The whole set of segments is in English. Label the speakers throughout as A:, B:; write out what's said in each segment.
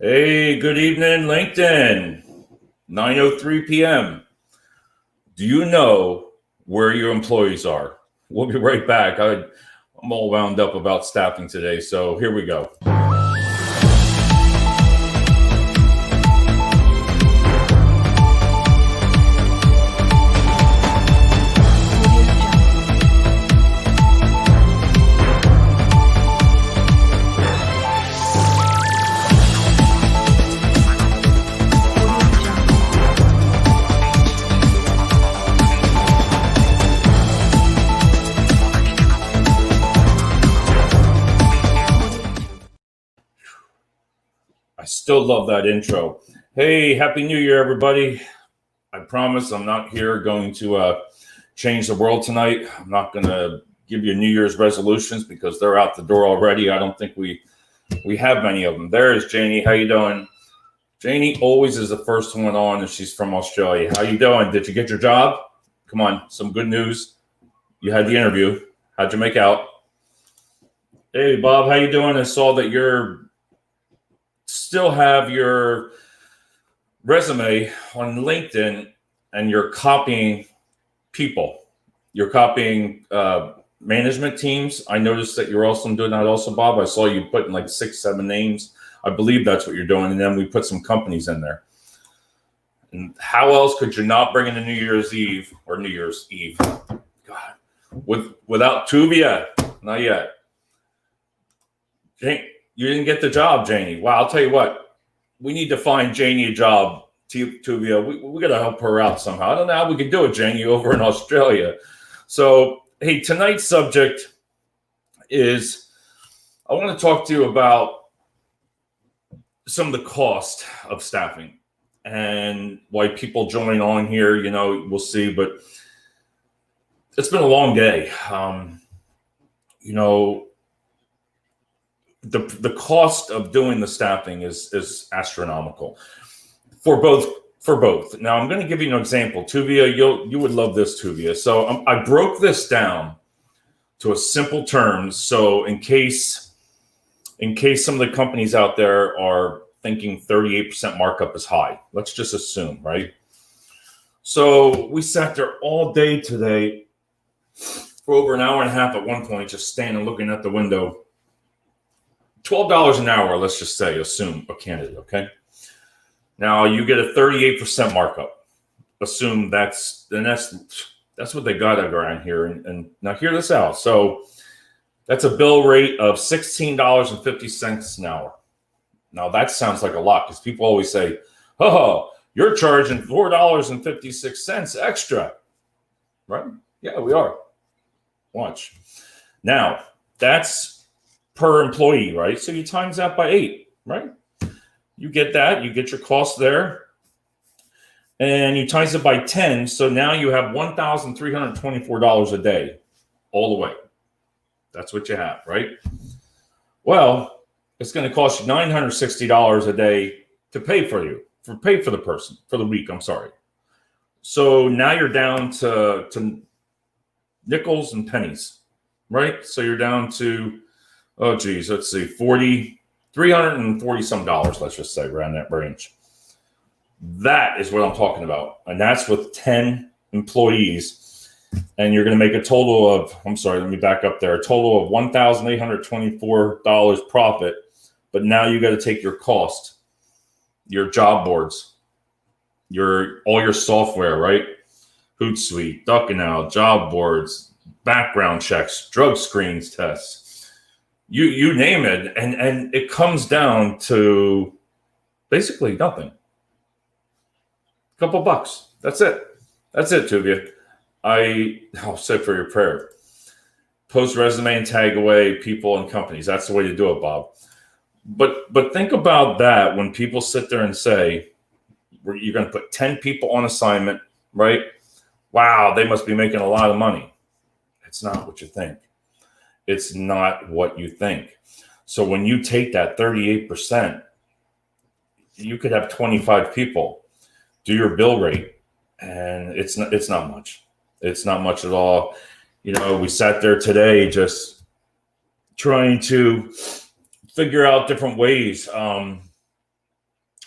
A: Hey, good evening, LinkedIn. 9:03 p.m. Do you know where your employees are? We'll be right back. I'm all wound up about staffing today, so here we go. I still love that intro. Hey, Happy New Year, everybody. I promise I'm not here going to change the world tonight. I'm not going to give you New Year's resolutions because they're out the door already. I don't think we have many of them. There's Janie. How you doing? Janie always is the first one on, and she's from Australia. How you doing? Did you get your job? Come on, some good news. You had the interview. How'd you make out? Hey, Bob, how you doing? I saw that you're still have your resume on LinkedIn and you're copying people. You're copying management teams. I noticed that you're also doing that also, Bob. I saw you putting like 6-7 names. I believe that's what you're doing. And then we put some companies in there. And how else could you not bring in a New Year's Eve or New Year's Eve? God, without Tuvia, not yet. You didn't get the job, Janie. Wow, I'll tell you what. We need to find Janie a job, Tuvia. We got to help her out somehow. I don't know how we can do it, Janie, over in Australia. So, hey, tonight's subject is I want to talk to you about some of the cost of staffing and why people join on here. You know, we'll see, but it's been a long day. The cost of doing the staffing is astronomical for both. Now I'm going to give you an example. Tuvia, you would love this, Tuvia. So I broke this down to a simple terms. So in case some of the companies out there are thinking 38% markup is high, let's just assume, right? So we sat there all day today for over an hour and a half at one point, just standing looking at the window. $12 an hour, let's just say, assume a candidate, okay? Now you get a 38% markup. Assume that's what they got around here. And now hear this out. So that's a bill rate of $16.50 an hour. Now that sounds like a lot because people always say, oh, you're charging $4.56 extra, right? Yeah, we are. Watch. Now that's per employee, right? So you times that by 8, right? You get that, you get your cost there, and you times it by 10. So now you have $1,324 a day, all the way. That's what you have, right? Well, it's going to cost you $960 a day to pay for the person for the week. I'm sorry. So now you're down to nickels and pennies, right? So you're down to oh, geez, let's see, $340 some dollars, let's just say, around that range. That is what I'm talking about. And that's with 10 employees. And you're going to make a total of, I'm sorry, let me back up there, a total of $1,824 profit. But now you got to take your cost, your job boards, all your software, right? Hootsuite, Ducking job boards, background checks, drug screens, tests. You name it, and it comes down to basically nothing. A couple bucks. That's it, Tuvia. I'll say for your prayer. Post resume and tag away people and companies. That's the way to do it, Bob. But think about that when people sit there and say, you're going to put 10 people on assignment, right? Wow, they must be making a lot of money. It's not what you think. It's not what you think. So when you take that 38%, you could have 25 people do your bill rate, and it's not much. It's not much at all. You know, we sat there today just trying to figure out different ways.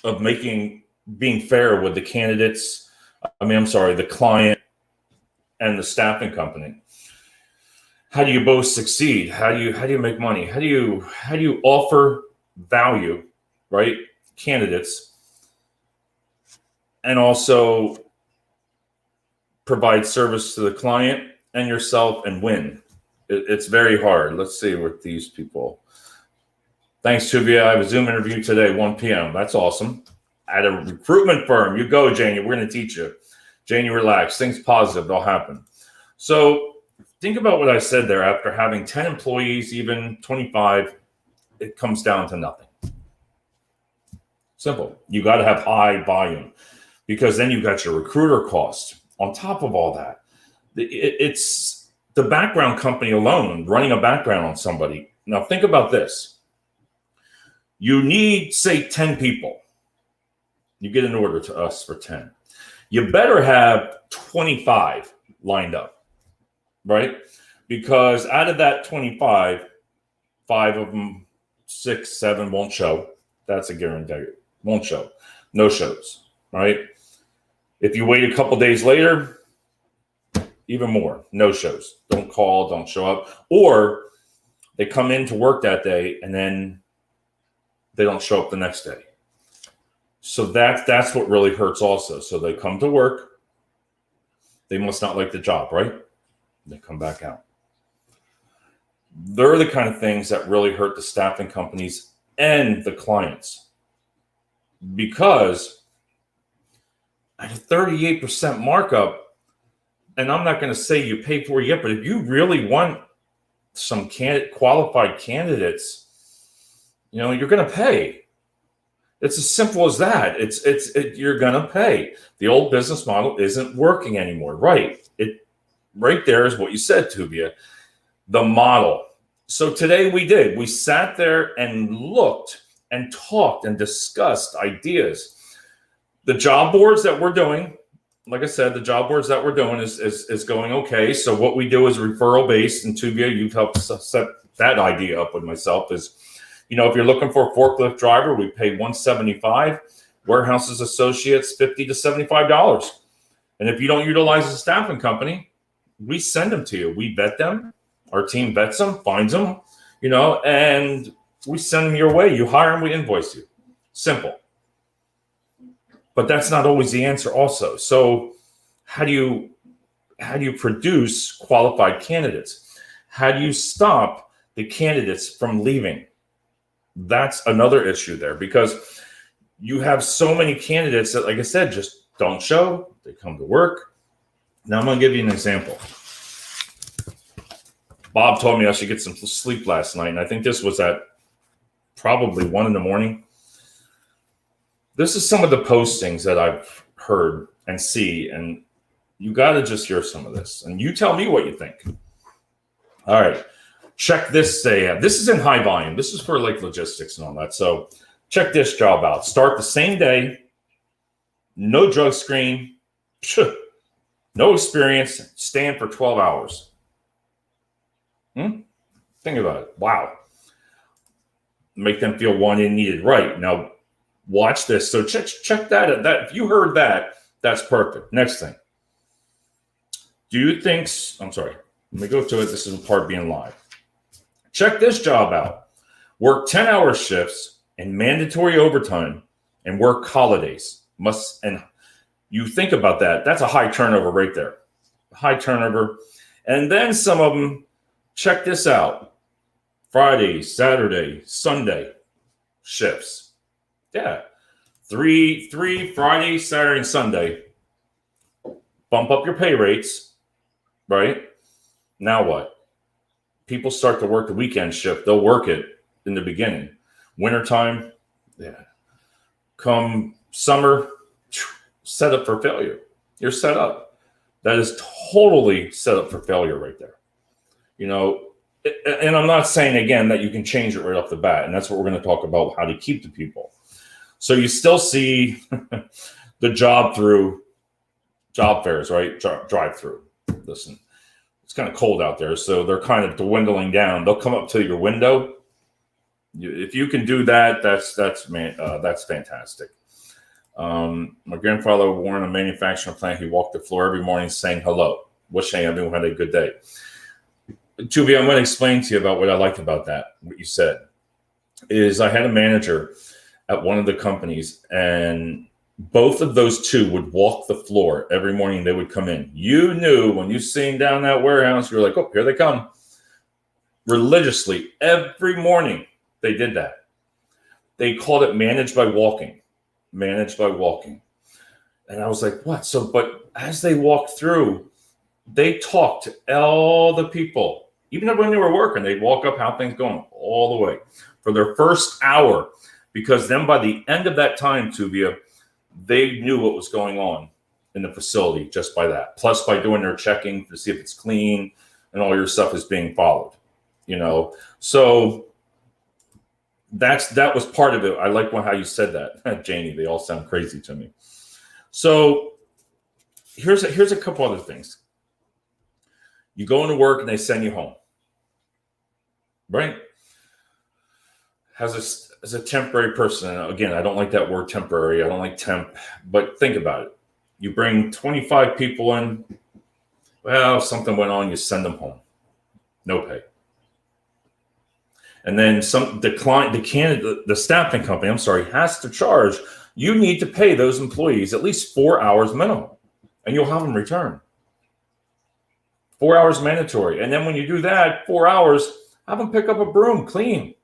A: of being fair with the candidates. The client and the staffing company. How do you both succeed? How do you make money? How do you offer value, right? Candidates, and also provide service to the client and yourself and win. It's very hard. Let's see with these people. Thanks, Tuvia. I have a Zoom interview today, 1 p.m. That's awesome. At a recruitment firm. You go, Janie. We're going to teach you. Janie, relax. Things positive. They'll happen. So think about what I said there. After having 10 employees, even 25, it comes down to nothing. Simple. You got to have high volume, because then you got your recruiter cost. On top of all that, it's the background company alone, running a background on somebody. Now think about this. You need, say, 10 people. You get an order to us for 10. You better have 25 lined up, right? Because out of that 25, 5 of them, 6, 7 won't show. That's a guarantee. Won't show. No shows, right? If you wait a couple days later, even more. No shows. Don't call, don't show up. Or they come in to work that day and then they don't show up the next day. So that's what really hurts also. So they come to work. They must not like the job, right? They come back out. They're the kind of things that really hurt the staffing companies and the clients. Because at a 38% markup, and I'm not going to say you pay for it yet, but if you really want some qualified candidates, you're going to pay. It's as simple as that. You're going to pay. The old business model isn't working anymore, right? Right there is what you said, Tuvia, the model. So today we sat there and looked and talked and discussed ideas. The job boards that we're doing, like I said, the job boards that we're doing is going okay. So what we do is referral based, and Tuvia, you've helped set that idea up with myself. Is if you're looking for a forklift driver, we pay $175. Warehouses associates $50 to $75. And if you don't utilize a staffing company, we send them to you. We vet them. Our team vets them, finds them, and we send them your way. You hire them, we invoice you. Simple. But that's not always the answer also. So how do you produce qualified candidates? How do you stop the candidates from leaving? That's another issue there, because you have so many candidates that, like I said, just don't show. They come to work. Now I'm going to give you an example. Bob told me I should get some sleep last night, and I think this was at probably 1 a.m. This is some of the postings that I've heard and see, and you got to just hear some of this, and you tell me what you think. All right. Check this. This is in high volume. This is for like logistics and all that. So check this job out. Start the same day. No drug screen. No experience. Stand for 12 hours. Think about it. Wow. Make them feel wanted and needed. Right. Now, watch this. So check that. That if you heard that, that's perfect. Next thing. Do you think? I'm sorry. Let me go to it. This is part of being live. Check this job out. Work 10-hour shifts and mandatory overtime, and work holidays. And you think about that. That's a high turnover right there. High turnover. And then some of them, check this out. Friday, Saturday, Sunday shifts. Yeah. Three Friday, Saturday, and Sunday. Bump up your pay rates, right? Now what? People start to work the weekend shift. They'll work it in the beginning. Wintertime, yeah. Come summer, set up for failure. You're set up. That is totally set up for failure right there. And I'm not saying, again, that you can change it right off the bat. And that's what we're going to talk about, how to keep the people. So you still see the job fairs, right? Drive through. Listen. It's kind of cold out there, so they're kind of dwindling down. They'll come up to your window. If you can do that, that's fantastic. My grandfather worked in a manufacturing plant. He walked the floor every morning saying hello, wishing everyone had a good day. Tuvia, I'm going to explain to you about what I liked about that. What you said is I had a manager at one of the companies, and both of those two would walk the floor every morning. They would come in. You knew when you seen down that warehouse, you were like, oh, here they come. Religiously, every morning they did that. They called it managed by walking. Managed by walking. And I was like, what? So, but as they walked through, they talked to all the people. Even when they were working, they'd walk up, how things going, all the way for their first hour. Because then by the end of that time, Tuvia, they knew what was going on in the facility just by that. Plus by doing their checking to see if it's clean and all your stuff is being followed, you know? So that was part of it. I like how you said that, Janie. They all sound crazy to me. So here's a couple other things. You go into work and they send you home, right? As a temporary person, and again, I don't like that word temporary. I don't like temp, but think about it. You bring 25 people in. Well, something went on. You send them home, no pay. And then the staffing company, has to charge. You need to pay those employees at least 4 hours minimum, and you'll have them return. 4 hours mandatory. And then when you do that, 4 hours, have them pick up a broom, clean.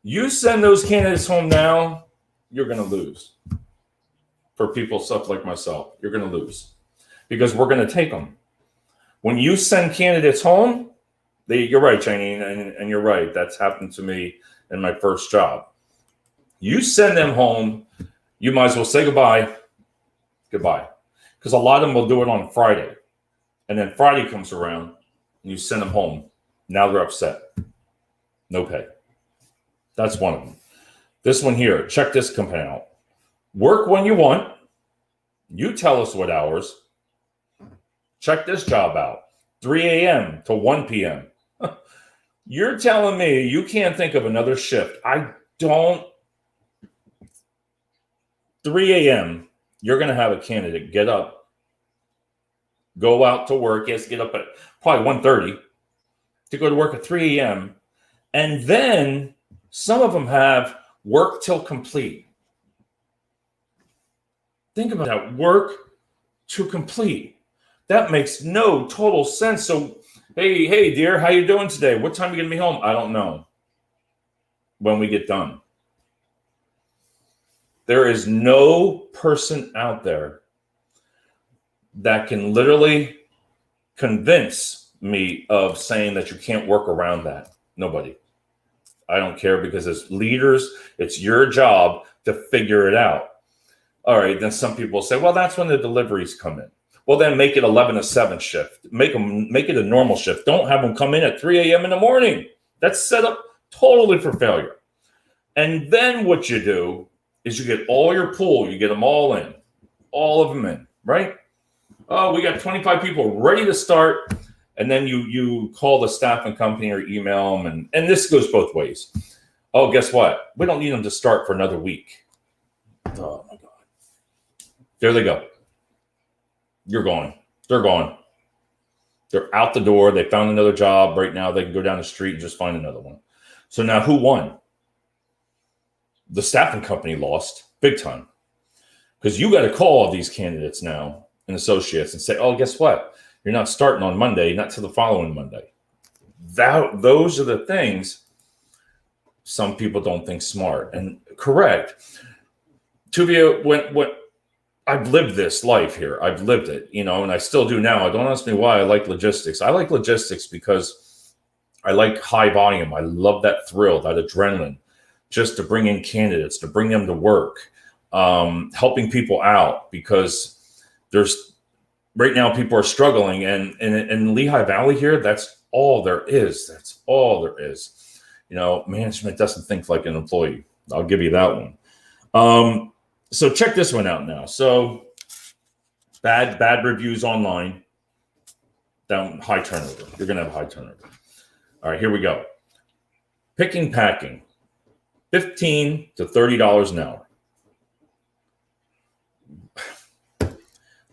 A: You send those candidates home now, you're going to lose. For people, stuff like myself, you're going to lose because we're going to take them. When you send candidates home, you're right, Janie, and you're right. That's happened to me in my first job. You send them home, you might as well say goodbye. Goodbye. Because a lot of them will do it on Friday. And then Friday comes around and you send them home. Now they're upset. No pay. That's one of them. This one here, check this company out. Work when you want. You tell us what hours. Check this job out. 3 a.m. to 1 p.m. You're telling me you can't think of another shift. I don't. 3 a.m., you're going to have a candidate get up, go out to work. Yes, get up at probably 1:30 to go to work at 3 a.m. And then some of them have work till complete. Think about that, work to complete. That makes no total sense. So, hey, dear, how you doing today? What time are you going to be home? I don't know. When we get done. There is no person out there that can literally convince me of saying that you can't work around that. Nobody. I don't care, because as leaders, it's your job to figure it out. All right, then some people say, well, that's when the deliveries come in. Well, then make it 11 to 7 shift. Make it a normal shift. Don't have them come in at 3 a.m. in the morning. That's set up totally for failure. And then what you do is you get all your pool. You get them all in. All of them in, right? Oh, we got 25 people ready to start. And then you call the staffing company or email them. And this goes both ways. Oh, guess what? We don't need them to start for another week. Oh, my God. There they go. You're gone. They're gone. They're out the door. They found another job. Right now, they can go down the street and just find another one. So now who won? The staffing company lost big time. Because you got to call all these candidates now and associates and say, oh, guess what? You're not starting on Monday, not till the following Monday. Those are the things some people don't think smart. And correct. Tuvia, when I've lived this life here. I've lived it, and I still do now. Don't ask me why I like logistics. I like logistics because I like high volume. I love that thrill, that adrenaline, just to bring in candidates, to bring them to work, helping people out, because right now people are struggling. And in Lehigh Valley here, that's all there is. That's all there is. Management doesn't think like an employee. I'll give you that one. So check this one out now. So bad reviews online, down high turnover. You're going to have high turnover. All right, here we go. Picking, packing, $15 to $30 an hour.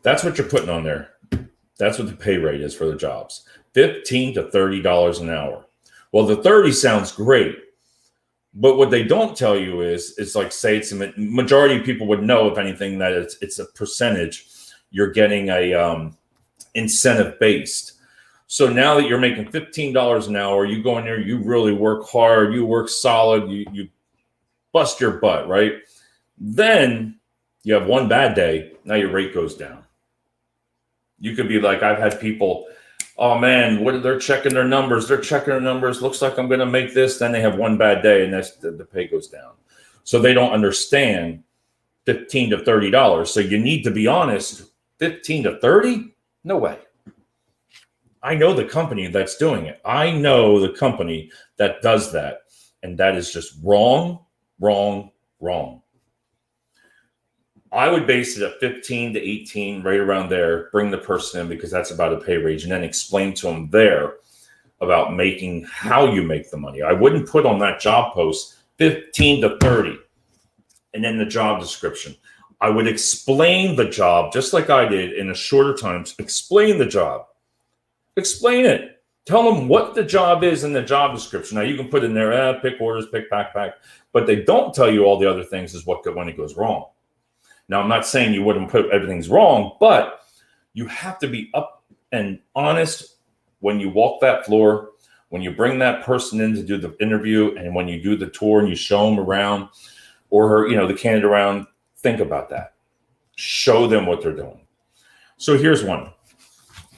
A: That's what you're putting on there. That's what the pay rate is for the jobs. $15 to $30 an hour. Well, the 30 sounds great. But what they don't tell you is, it's like, say it's a majority of people would know, if anything, that it's a percentage. You're getting a incentive based. So now that you're making $15 an hour, you go in there, you really work hard, you work solid, you bust your butt, right? Then you have one bad day, now your rate goes down. You could be like, I've had people, oh man, they're checking their numbers. They're checking their numbers. Looks like I'm going to make this. Then they have one bad day, and that's the pay goes down. So they don't understand $15 to $30. So you need to be honest. 15 to 30? No way. I know the company that's doing it. I know the company that does that. And that is just wrong, wrong, wrong. I would base it at 15 to 18, right around there. Bring the person in, because that's about a pay range, and then explain to them there about making how you make the money. I wouldn't put on that job post 15 to 30 and then the job description. I would explain the job just like I did in a shorter time. Explain the job. Explain it. Tell them what the job is in the job description. Now you can put in there, pick orders, pick backpack, but they don't tell you all the other things is when it goes wrong. Now, I'm not saying you wouldn't put everything's wrong, but you have to be up and honest when you walk that floor, when you bring that person in to do the interview, and when you do the tour and you show them around, or the candidate around. Think about that. Show them what they're doing. So here's one.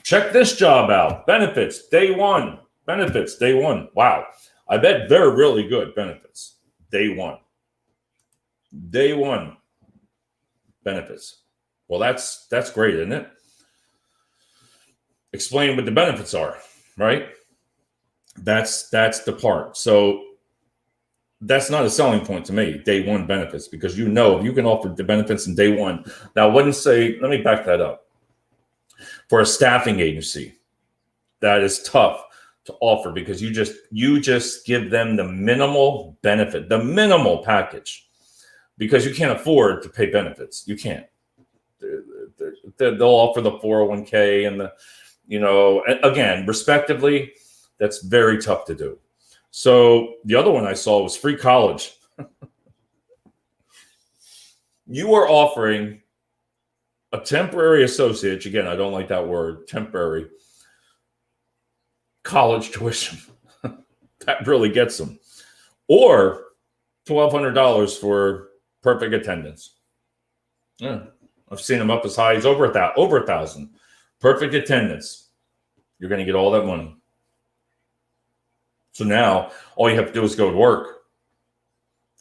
A: Check this job out. Benefits, day one. Benefits, day one. Wow. I bet they're really good benefits. Day one. Day one. Benefits. Well, that's great, isn't it? Explain what the benefits are, right? That's the part. So that's not a selling point to me, day one benefits, because if you can offer the benefits in day one. Now, I wouldn't say, let me back that up. For a staffing agency, that is tough to offer, because you just give them the minimal benefit, the minimal package. Because you can't afford to pay benefits. You can't. They'll offer the 401k and again, respectively, that's very tough to do. So the other one I saw was free college. You are offering a temporary associate. Again, I don't like that word, temporary, college tuition. That really gets them. Or $1,200 for perfect attendance. Yeah, I've seen them up as high as over 1,000. Perfect attendance. You're going to get all that money. So now all you have to do is go to work.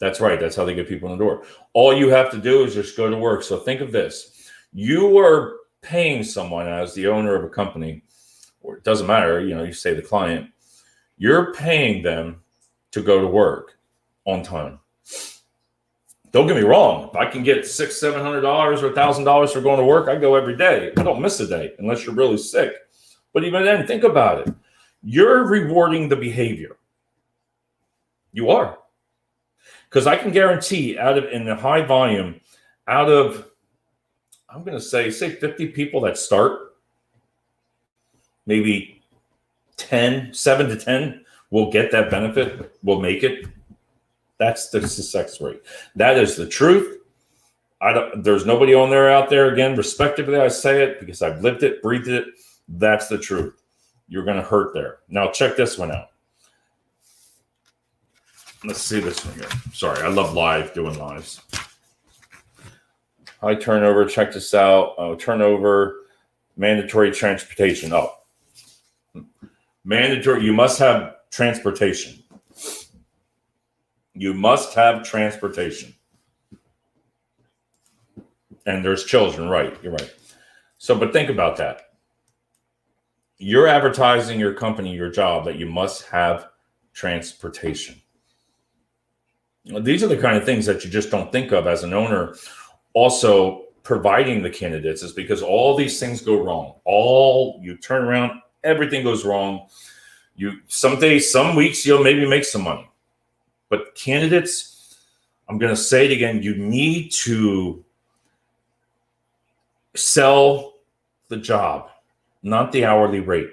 A: That's right. That's how they get people in the door. All you have to do is just go to work. So think of this. You are paying someone as the owner of a company, or it doesn't matter, you say the client. You're paying them to go to work on time. Don't get me wrong. If I can get $600-$700 or $1,000 for going to work, I go every day. I don't miss a day unless you're really sick. But even then, think about it. You're rewarding the behavior. You are. Because I can guarantee in the high volume, out of, I'm going to say 50 people that start, maybe 7 to 10 will get that benefit, will make it. That's the success rate. That is the truth. There's nobody on there out there. Again, respectively, I say it because I've lived it, breathed it. That's the truth. You're going to hurt there. Now, check this one out. Let's see this one here. Sorry, I love doing lives. High turnover. Check this out. Turnover, mandatory transportation. Mandatory. You must have transportation. You must have transportation. And there's children, right? You're right. So, but think about that. You're advertising your company, your job, that you must have transportation. These are the kind of things that you just don't think of as an owner. Also, providing the candidates is because all these things go wrong. You turn around, everything goes wrong. Some days, some weeks, you'll maybe make some money. But candidates, I'm going to say it again, you need to sell the job, not the hourly rate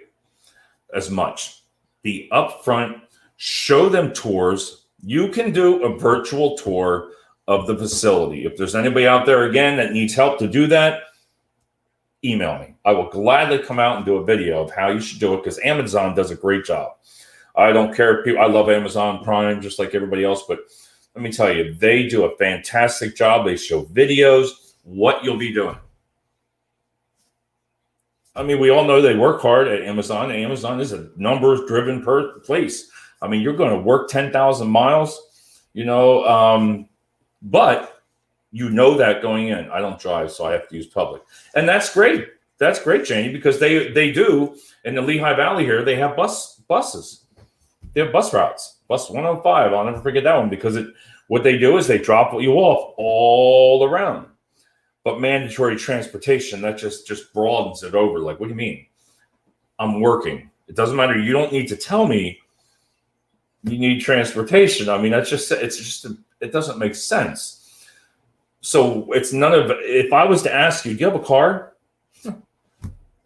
A: as much. Be upfront, show them tours. You can do a virtual tour of the facility. If there's anybody out there again that needs help to do that, email me. I will gladly come out and do a video of how you should do it, because Amazon does a great job. I don't care if people, I love Amazon Prime just like everybody else, but let me tell you, they do a fantastic job. They show videos, what you'll be doing. I mean, we all know they work hard at Amazon. Amazon is a numbers-driven place. I mean, you're going to work 10,000 miles, but you know that going in. I don't drive, so I have to use public. And that's great. That's great, Janie, because they do, in the Lehigh Valley here, they have buses. They have bus routes. Bus 105, I'll never forget that one, because what they do is they drop you off all around. But mandatory transportation, that just broadens it over. Like, what do you mean? I'm working. It doesn't matter. You don't need to tell me you need transportation. I mean, it doesn't make sense. So it's none of, if I was to ask you, do you have a car?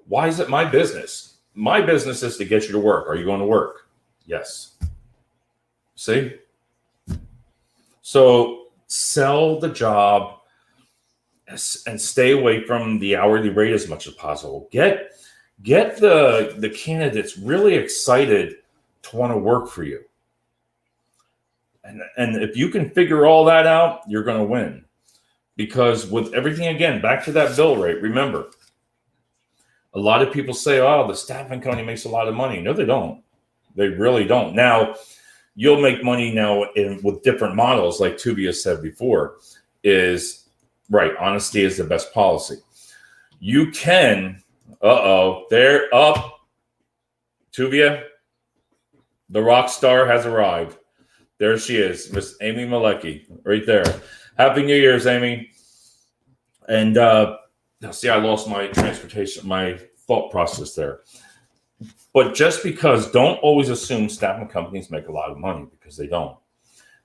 A: Why is it my business? My business is to get you to work. Are you going to work? Yes. See? So sell the job and stay away from the hourly rate as much as possible. Get the candidates really excited to want to work for you. And if you can figure all that out, you're going to win. Because with everything, again, back to that bill rate, remember, a lot of people say, oh, the staffing company makes a lot of money. No, they don't. They really don't. Now, you'll make money now with different models, like Tuvia said before, is right. Honesty is the best policy. You can, they're up. Tuvia, the rock star has arrived. There she is, Miss Amy Malecki, right there. Happy New Year's, Amy. And now, see, I lost my transportation, my thought process there. But just because, don't always assume staffing companies make a lot of money, because they don't.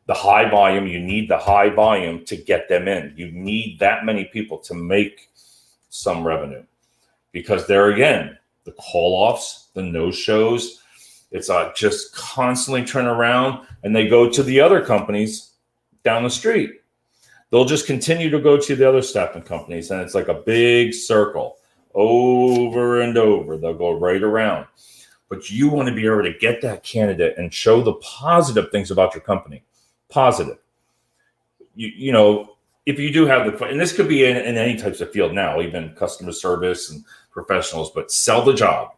A: The high volume, you need the high volume to get them in. You need that many people to make some revenue, because there again, the call-offs, the no-shows, it's just constantly turn around, and they go to the other companies down the street. They'll just continue to go to the other staffing companies, and it's like a big circle over and over. They'll go right around. But you want to be able to get that candidate and show the positive things about your company. Positive. You know, if you do have and this could be in any types of field now, even customer service and professionals, but sell the job,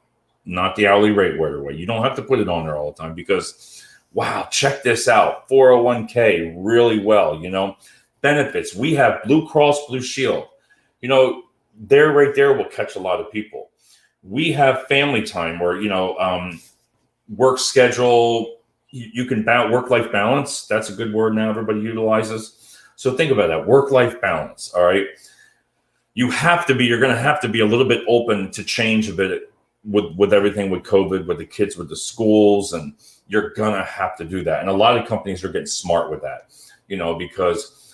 A: not the hourly rate right away. You don't have to put it on there all the time, because, wow, check this out. 401k, really well, benefits. We have Blue Cross Blue Shield. There right there will catch a lot of people. We have family time where, work schedule, you can work-life balance. That's a good word now everybody utilizes. So think about that, work-life balance, all right? You're going to have to be a little bit open to change a bit with everything with COVID, with the kids, with the schools, and you're going to have to do that. And a lot of companies are getting smart with that, because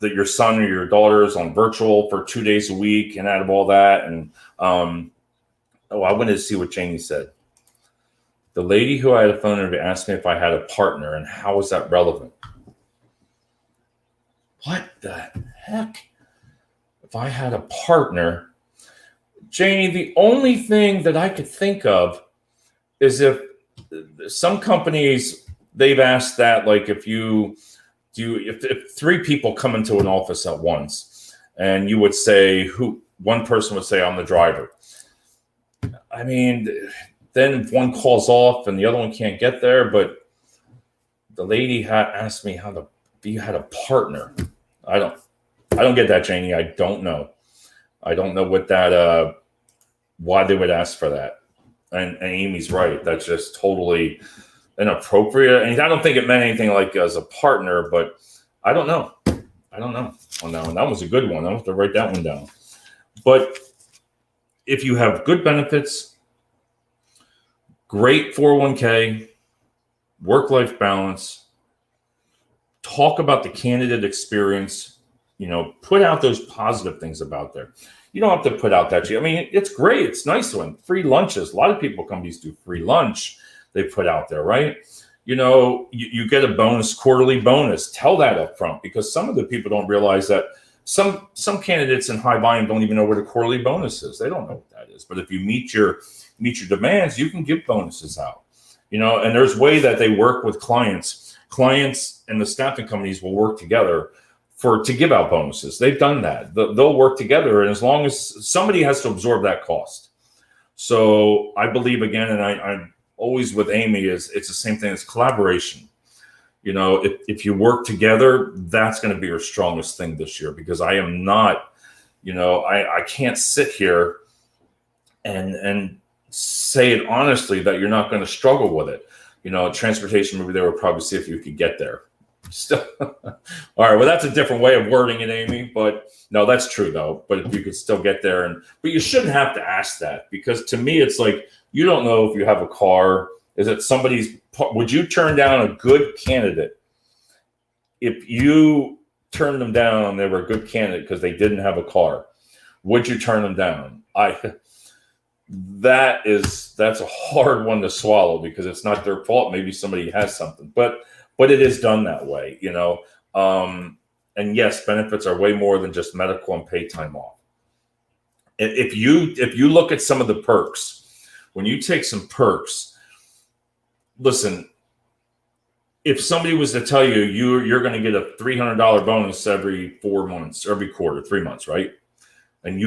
A: your son or your daughter is on virtual for 2 days a week, and out of all that. And I wanted to see what Janie said. The lady who I had a phone interview asked me if I had a partner, and how is that relevant? What the heck? If I had a partner, Janie, the only thing that I could think of is if some companies, they've asked that, like if three people come into an office at once, and you would say one person would say, I'm the driver. I mean, then if one calls off and the other one can't get there, but the lady asked me if you had a partner. I don't get that, Janie. I don't know. I don't know what that, why they would ask for that. And Amy's right. That's just totally inappropriate. And I don't think it meant anything like as a partner, but I don't know. On that one. That was a good one. I have to write that one down. But if you have good benefits, great 401k, work-life balance, talk about the candidate experience, put out those positive things about there. You don't have to put out that. I mean, it's great. It's nice when free lunches. A lot of people companies do free lunch. They put out there, right? You get a bonus, quarterly bonus. Tell that up front, because some of the people don't realize that some candidates in high volume don't even know what a quarterly bonus is. They don't know what that is. But if you meet your demands, you can give bonuses out. And there's a way that they work with clients. Clients and the staffing companies will work together to give out bonuses. They've done that. They'll work together, and as long as somebody has to absorb that cost. So I believe, again, and I'm always with Amy, it's the same thing as collaboration. If you work together, that's going to be your strongest thing this year, because I am not, I can't sit here and say it honestly that you're not going to struggle with it. Transportation, maybe they would probably see if you could get there. Still, all right. Well, that's a different way of wording it, Amy. But no, that's true though. But if you could still get there, but you shouldn't have to ask that, because to me, it's like, you don't know if you have a car. Is it somebody's? Would you turn down a good candidate if you turned them down and they were a good candidate because they didn't have a car? Would you turn them down? That's a hard one to swallow, because it's not their fault. Maybe somebody has something, but it is done that way, and yes, benefits are way more than just medical and paid time off. If you look at some of the perks, when you take some perks, listen, if somebody was to tell you you're going to get a $300 bonus every 4 months, every quarter, 3 months, right? And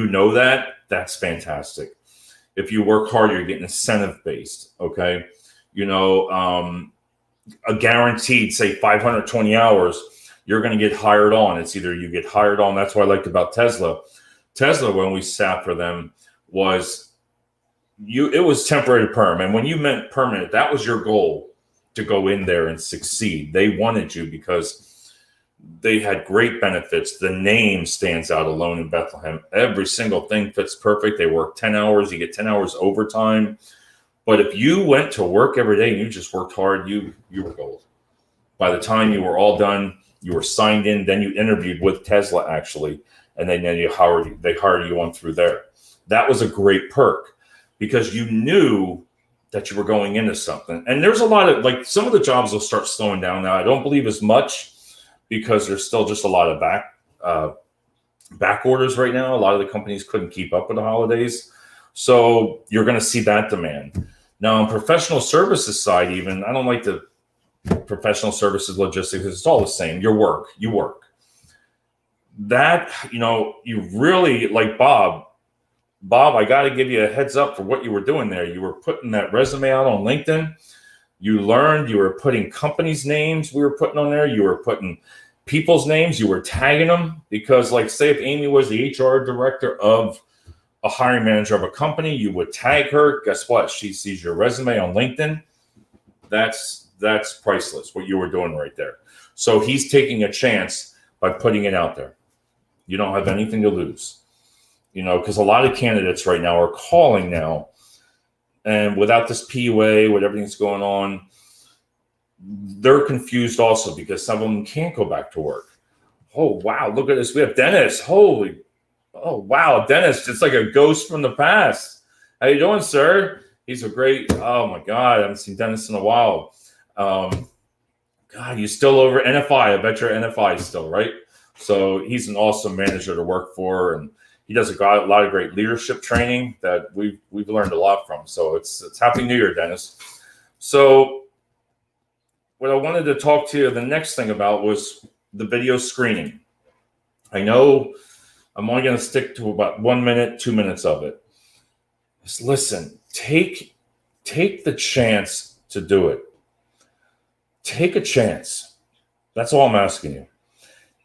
A: that's fantastic. If you work hard, you're getting incentive based. Okay. A guaranteed, say 520 hours, you're going to get hired on. It's either you get hired on. That's what I liked about Tesla. When we sat for them, it was temporary perm. And when you meant permanent, that was your goal, to go in there and succeed. They wanted you because they had great benefits. The name stands out alone in Bethlehem. Every single thing fits perfect. They work 10 hours. You get 10 hours overtime. But if you went to work every day and you just worked hard, you were gold. By the time you were all done, you were signed in. Then you interviewed with Tesla, actually, and then they hired you on through there. That was a great perk, because you knew that you were going into something. And there's a lot of, like, some of the jobs will start slowing down now. I don't believe as much, because there's still just a lot of back orders right now. A lot of the companies couldn't keep up with the holidays. So you're going to see that demand. Now, on professional services side, even, I don't like the professional services logistics. It's all the same. You work. That, you really, like Bob, I got to give you a heads up for what you were doing there. You were putting that resume out on LinkedIn. You learned, you were putting companies' names we were putting on there. You were putting people's names. You were tagging them, because, like, say if Amy was the HR director of a hiring manager of a company, you would tag her. Guess what? She sees your resume on LinkedIn. That's priceless, what you were doing right there. So he's taking a chance by putting it out there. You don't have anything to lose. Because a lot of candidates right now are calling now, and without this PUA, with everything that's going on, they're confused also, because some of them can't go back to work. Oh, wow, look at this. We have Dennis. Oh, wow, Dennis, it's like a ghost from the past. How you doing, sir? He's a great, oh my God, I haven't seen Dennis in a while. God, you still over NFI. I bet you're NFI still, right? So he's an awesome manager to work for, and he does a lot of great leadership training that we've learned a lot from. So it's Happy New Year, Dennis. So what I wanted to talk to you the next thing about was the video screening. I know I'm only going to stick to about 1 minute, 2 minutes of it. Just listen, take the chance to do it. Take a chance. That's all I'm asking you.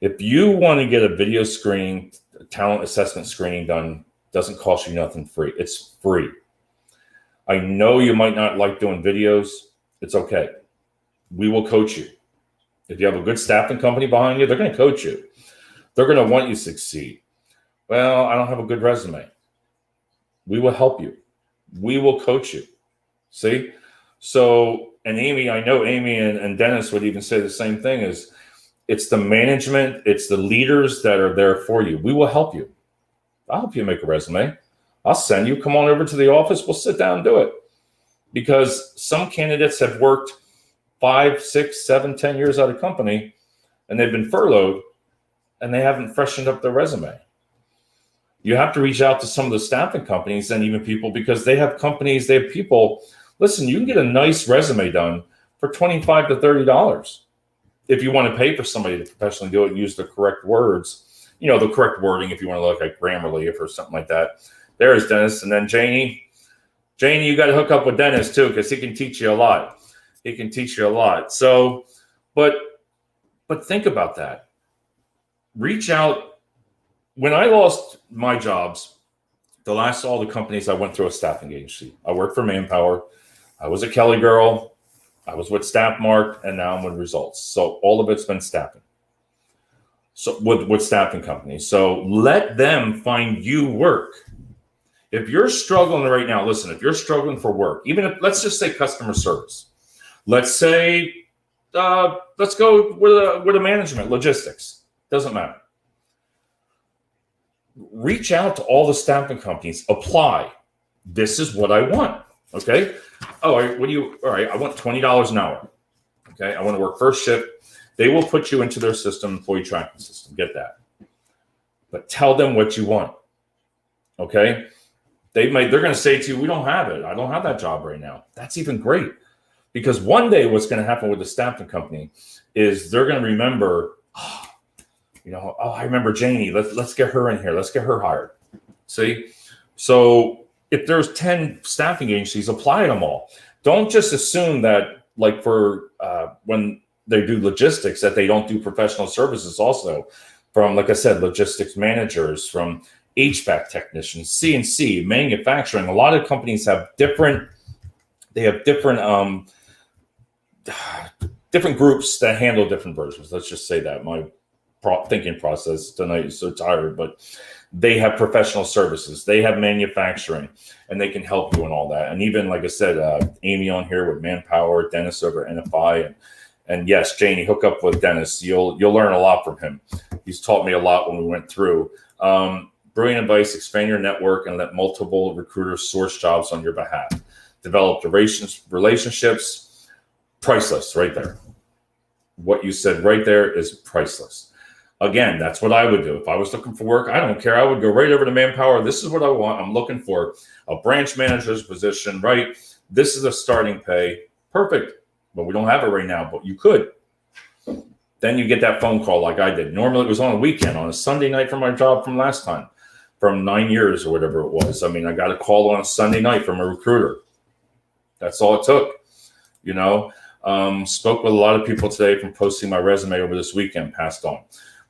A: If you want to get a video screening, talent assessment screening done, doesn't cost you nothing free. It's free. I know you might not like doing videos. It's okay. We will coach you. If you have a good staffing company behind you, they're going to coach you. They're going to want you to succeed. Well, I don't have a good resume. We will help you. We will coach you. See? So, and Amy, I know Amy and Dennis would even say the same thing, is It's the management, it's the leaders that are there for you. We will help you. I'll help you make a resume. I'll send you, come on over to the office. We'll sit down and do it. Because some candidates have worked 5, 6, 7, 10 years at a company and they've been furloughed and they haven't freshened up their resume. You have to reach out to some of the staffing companies and even people, because they have companies, they have people. Listen, you can get a nice resume done for $25 to $30 if you want to pay for somebody to professionally do it and use the correct words, the correct wording, if you want to look like Grammarly or something like that. There is Dennis. And then Janie, you got to hook up with Dennis too, because he can teach you a lot. So, but think about that. Reach out. When I lost my jobs, all the companies I went through a staffing agency. I worked for Manpower. I was a Kelly girl. I was with Staffmark, and now I'm with Results. So all of it's been staffing. So with staffing companies. So let them find you work. If you're struggling right now, listen, if you're struggling for work, even if, let's just say customer service. Let's say, let's go with a management, logistics. Doesn't matter. Reach out to all the staffing companies. Apply. This is what I want. Okay. All right. I want $20 an hour. Okay. I want to work first shift. They will put you into their system, employee tracking system. Get that. But tell them what you want. Okay. They're going to say to you, we don't have it. I don't have that job right now. That's even great. Because one day what's going to happen with the staffing company is they're going to remember, I remember Janie. Let's get her in here. Let's get her hired. See? So if there's 10 staffing agencies, apply them all. Don't just assume that, like for when they do logistics, that they don't do professional services also. From, like I said, logistics managers, from HVAC technicians, CNC, manufacturing. A lot of companies have different groups that handle different versions. Let's just say that. My thinking process tonight is so tired, but they have professional services, they have manufacturing, and they can help you in all that. And even, like I said, Amy on here with Manpower, Dennis over at NFI, and yes, Janie, hook up with Dennis. You'll learn a lot from him. He's taught me a lot when we went through. Brilliant advice: expand your network and let multiple recruiters source jobs on your behalf. Develop relationships. Priceless, right there. What you said right there is priceless. Again, that's what I would do. If I was looking for work, I don't care. I would go right over to Manpower. This is what I want. I'm looking for a branch manager's position, right? This is a starting pay. Perfect. But we don't have it right now, but you could. Then you get that phone call like I did. Normally it was on a weekend, on a Sunday night from my job from last time, from 9 years or whatever it was. I mean, I got a call on a Sunday night from a recruiter. That's all it took, Spoke with a lot of people today from posting my resume over this weekend, passed on.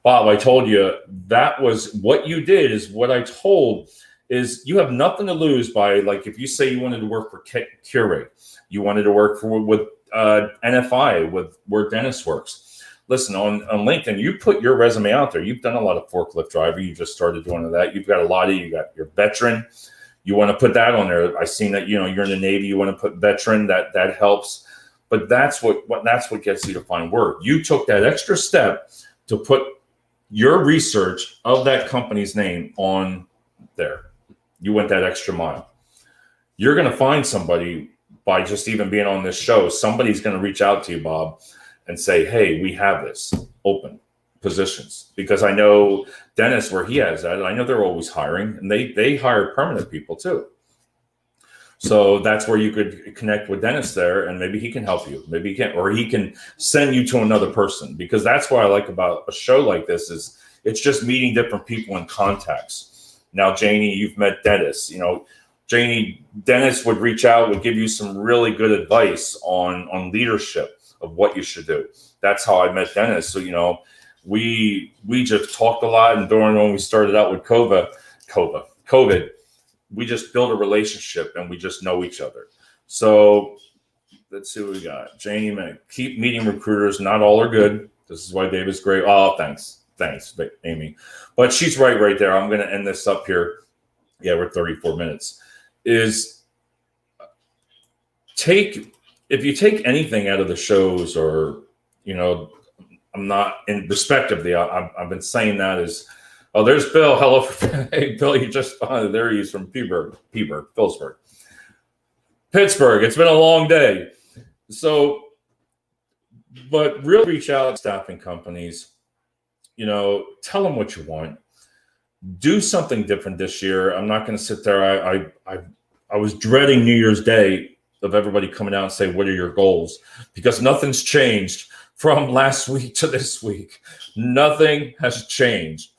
A: Bob, I told you that was what you did is what I told is you have nothing to lose by, like, if you say you wanted to work for Keurig, you wanted to work with NFI, with where Dennis works. Listen, on LinkedIn, you put your resume out there. You've done a lot of forklift driver. You just started doing that. You've got you got your veteran. You want to put that on there. I've seen that, you're in the Navy. You want to put veteran. That helps. But that's what gets you to find work. You took that extra step to put your research of that company's name on there. You went that extra mile. You're going to find somebody by just even being on this show. Somebody's going to reach out to you, Bob, and say, hey, we have this open positions. Because I know Dennis, where he has that, I know they're always hiring, and they hire permanent people too. So that's where you could connect with Dennis there, and maybe he can help you. Maybe he can, or he can send you to another person, because that's what I like about a show like this is it's just meeting different people and contacts. Now, Janie, you've met Dennis. Dennis would reach out, would give you some really good advice on leadership of what you should do. That's how I met Dennis. So, we just talked a lot, and during when we started out with COVID, we just build a relationship and we just know each other. So let's see what we got. Janie, keep meeting recruiters. Not all are good. This is why David's great. Oh, thanks, Amy. But she's right there. I'm going to end this up here. Yeah, we're 34 minutes. If you take anything out of the shows, or, I'm not in respectively. I've been saying that as, oh, there's Bill. Hello, hey Bill, you just there he is from Phillipsburg, Pittsburgh. It's been a long day. So, but really reach out to staffing companies. Tell them what you want. Do something different this year. I'm not going to sit there. I was dreading New Year's Day of everybody coming out and say, what are your goals? Because nothing's changed from last week to this week. Nothing has changed.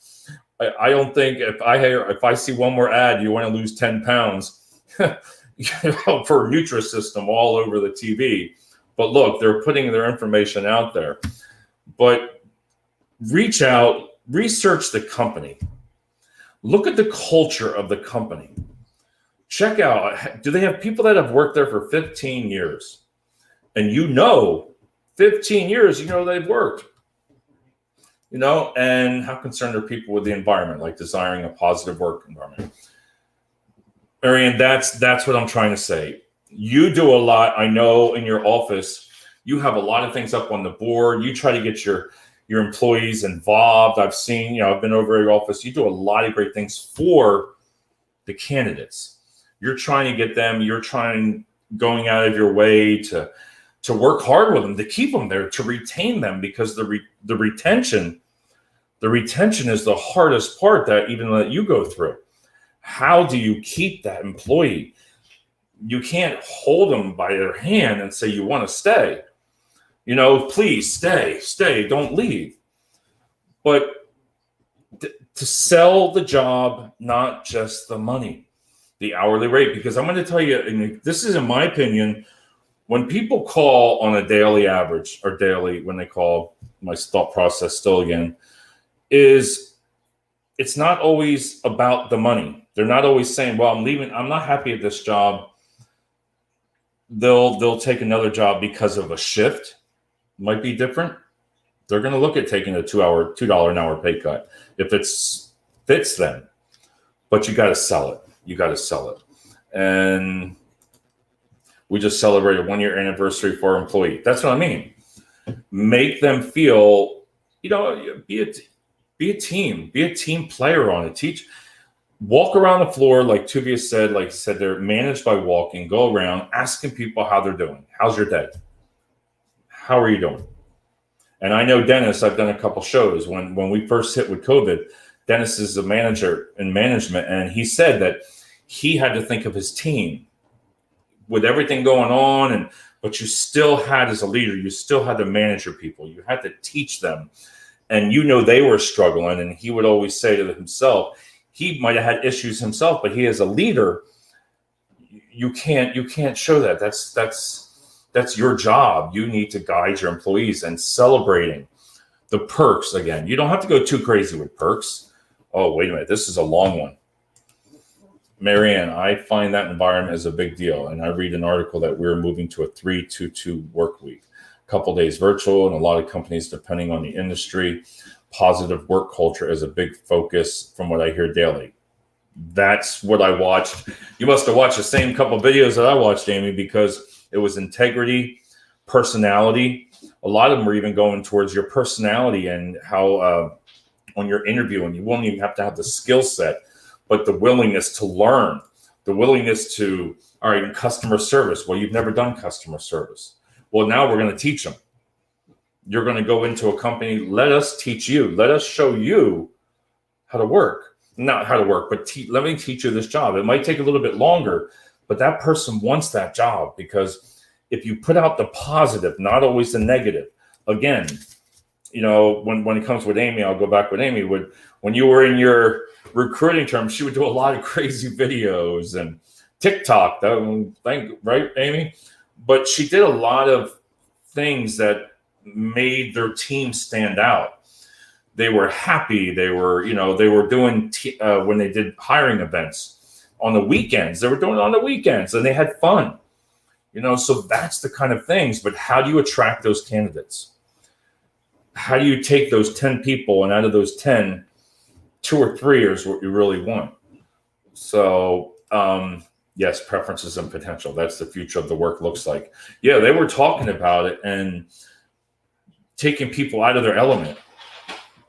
A: I don't think if I see one more ad, you want to lose 10 pounds for Nutrisystem all over the TV. But look, they're putting their information out there. But reach out, research the company. Look at the culture of the company. Check out, do they have people that have worked there for 15 years? And 15 years, they've worked. And how concerned are people with the environment, like desiring a positive work environment? Marianne, that's what I'm trying to say. You do a lot. I know in your office, you have a lot of things up on the board. You try to get your employees involved. I've seen, I've been over at your office. You do a lot of great things for the candidates. You're trying to get them, going out of your way to work hard with them, to keep them there, to retain them, because the retention is the hardest part that you go through. How do you keep that employee? You can't hold them by their hand and say, you want to stay. Please stay, don't leave. But to sell the job, not just the money, the hourly rate. Because I'm going to tell you, and this is in my opinion, when people call on a daily average or daily, when they call, my thought process still again, is it's not always about the money. They're not always saying, well, I'm leaving, I'm not happy at this job. They'll take another job because of a shift. Might be different. They're going to look at taking a $2 an hour pay cut if it fits them. But you got to sell it. You got to sell it. And we just celebrated 1 year anniversary for our employee. That's what I mean. Make them feel, be a team. Be a team player on it. Walk around the floor, like Tuvia said, they're managed by walking. Go around asking people how they're doing. How's your day? How are you doing? And I know Dennis, I've done a couple shows. When we first hit with COVID, Dennis is a manager in management, and he said that he had to think of his team with everything going on, but you still had, as a leader, you still had to manage your people. You had to teach them. And they were struggling, and he would always say to himself, he might have had issues himself, but he as a leader, you can't show that. That's your job. You need to guide your employees, and celebrating the perks. Again, you don't have to go too crazy with perks. Oh, wait a minute. This is a long one. Marianne, I find that environment is a big deal. And I read an article that we're moving to a 3-2-2 work week, a couple days virtual, and a lot of companies, depending on the industry, positive work culture is a big focus from what I hear daily. That's what I watched. You must have watched the same couple of videos that I watched, Amy, because it was integrity, personality. A lot of them were even going towards your personality and how on your interview, and you won't even have to have the skill set, but the willingness to learn, the willingness to, all right, in customer service. Well, you've never done customer service. Well, now we're going to teach them. You're going to go into a company. Let us teach you. Let us show you how to work. Not how to work, but let me teach you this job. It might take a little bit longer, but that person wants that job, because if you put out the positive, not always the negative. Again, when it comes with Amy, I'll go back with Amy. When you were in your recruiting terms, she would do a lot of crazy videos and TikTok, right, Amy? But she did a lot of things that made their team stand out. They were happy. They were doing when they did hiring events on the weekends. They were doing it on the weekends, and they had fun. So that's the kind of things. But how do you attract those candidates? How do you take those 10 people, and out of those 10, 2 or 3 is what you really want? So, yes, preferences and potential. That's the future of the work looks like. Yeah, they were talking about it, and taking people out of their element,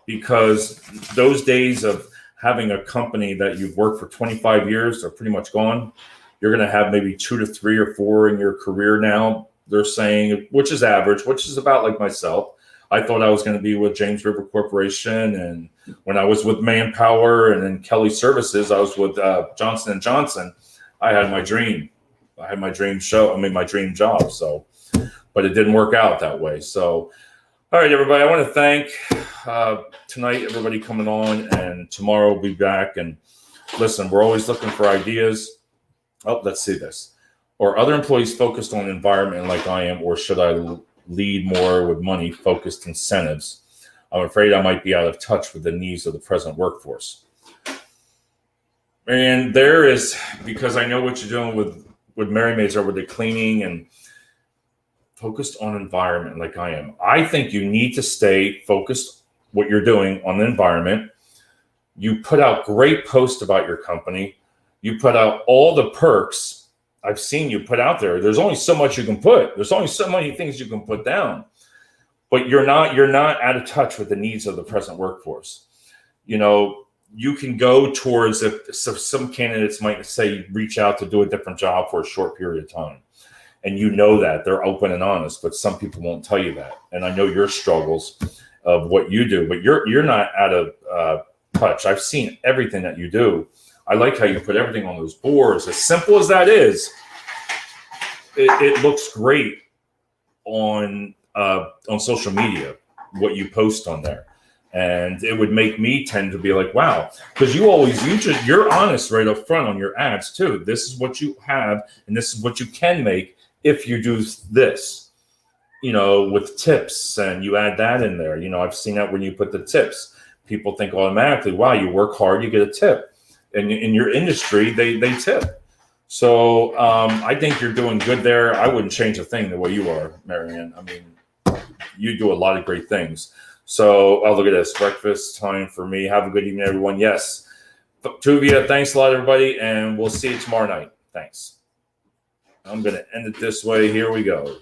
A: because those days of having a company that you've worked for 25 years are pretty much gone. You're going to have maybe 2 to 3 or 4 in your career now. They're saying, which is average, which is about like myself. I thought I was going to be with James River Corporation, and when I was with Manpower and then Kelly Services, I was with Johnson & Johnson. I had my dream. I had my dream show. I mean, my dream job. So, but it didn't work out that way. So, all right, everybody, I want to thank tonight, everybody coming on, and tomorrow we'll be back. And listen, we're always looking for ideas. Oh, let's see this. Are other employees focused on environment like I am, or should I lead more with money-focused incentives? I'm afraid I might be out of touch with the needs of the present workforce. And there is, because I know what you're doing with Merry Maids or with the cleaning and focused on environment like I am. I think you need to stay focused what you're doing on the environment. You put out great posts about your company. You put out all the perks I've seen you put out there. There's only so much you can put. There's only so many things you can put down. But you're not out of touch with the needs of the present workforce. You know, you can go towards, if some candidates might say reach out to do a different job for a short period of time. And you know that they're open and honest, but some people won't tell you that. And I know your struggles of what you do, but you're not out of touch. I've seen everything that you do. I like how you put everything on those boards. As simple as that is, it looks great on social media, what you post on there. And it would make me tend to be like, wow, because you're honest right up front on your ads too. This is what you have, and this is what you can make if you do this, you know, with tips, and you add that in there. You know, I've seen that when you put the tips, people think automatically, wow, you work hard, you get a tip. And in your industry, they tip. So I think you're doing good there. I wouldn't change a thing the way you are, Marianne. I mean, you do a lot of great things. So look at this, breakfast time for me. Have a good evening, everyone. Yes, Tuvia, thanks a lot, everybody, and we'll see you tomorrow night. Thanks. I'm going to end it this way. Here we go.